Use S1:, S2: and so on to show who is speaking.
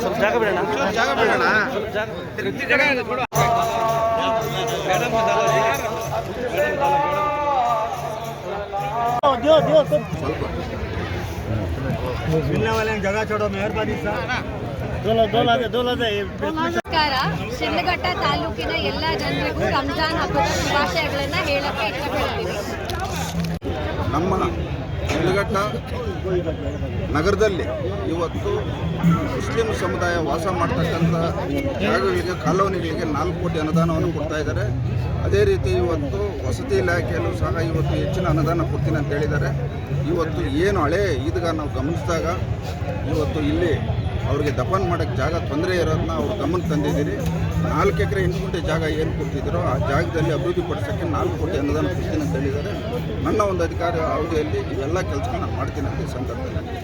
S1: ಸ್ವಲ್ಪ ಜಾಗ ಬಿಡೋಣ
S2: जगह छोड़ो मेहरबानी
S3: ನಮಸ್ಕಾರ. ಶಿಡ್ಲಘಟ್ಟ ತಾಲೂಕಿನ ಎಲ್ಲ ಜನರಿಗೂ ರಂಜಾನ್ ಹಬ್ಬದ ಶುಭಾಶಯಗಳನ್ನು ಹೇಳಕ್ಕೆ ಇಷ್ಟಪಡ್ತೀನಿ.
S4: ನಮ್ಮ ಶಿಡ್ಲಘಟ್ಟ ನಗರದಲ್ಲಿ ಇವತ್ತು ಮುಸ್ಲಿಂ ಸಮುದಾಯ ವಾಸ ಮಾಡ್ತಕ್ಕಂಥ ಜಾಗಗಳಿಗೆ ಕಾಲೋನಿಗಳಿಗೆ 4 ಕೋಟಿ ಅನುದಾನವನ್ನು ಕೊಡ್ತಾ ಇದ್ದಾರೆ. ಅದೇ ರೀತಿ ಇವತ್ತು ವಸತಿ ಇಲಾಖೆಯಲ್ಲೂ ಸಹ ಇವತ್ತು ಹೆಚ್ಚಿನ ಅನುದಾನ ಕೊಡ್ತೀನಿ ಅಂತ ಹೇಳಿದ್ದಾರೆ. ಇವತ್ತು ಏನು ಹಳೆ ಈದ್ಗ ನಾವು ಗಮನಿಸಿದಾಗ ಇವತ್ತು ಇಲ್ಲಿ ಅವ್ರಿಗೆ ದಫನ್ ಮಾಡೋಕ್ಕೆ ಜಾಗ ತೊಂದರೆ ಇರೋದನ್ನ ಅವ್ರು ಗಮನಕ್ಕೆ ತಂದಿದ್ದೀರಿ. 4 ಎಕರೆ 8 ಗುಂಟೆ ಜಾಗ ಏನು ಕೊಡ್ತಿದ್ದೀರೋ ಆ ಜಾಗದಲ್ಲಿ ಅಭಿವೃದ್ಧಿ ಪಡಿಸೋಕ್ಕೆ 4 ಕೋಟಿ ಅನುದಾನ ಕೊಡ್ತೀನಿ ಅಂತ ಹೇಳಿದ್ದಾರೆ. ನನ್ನ ಒಂದು ಅಧಿಕಾರ ಅವಧಿಯಲ್ಲಿ ಇವೆಲ್ಲ ಕೆಲಸಗಳನ್ನ ಮಾಡ್ತೀನಿ ಅಂತ ಈ ಸಂದರ್ಭದಲ್ಲಿ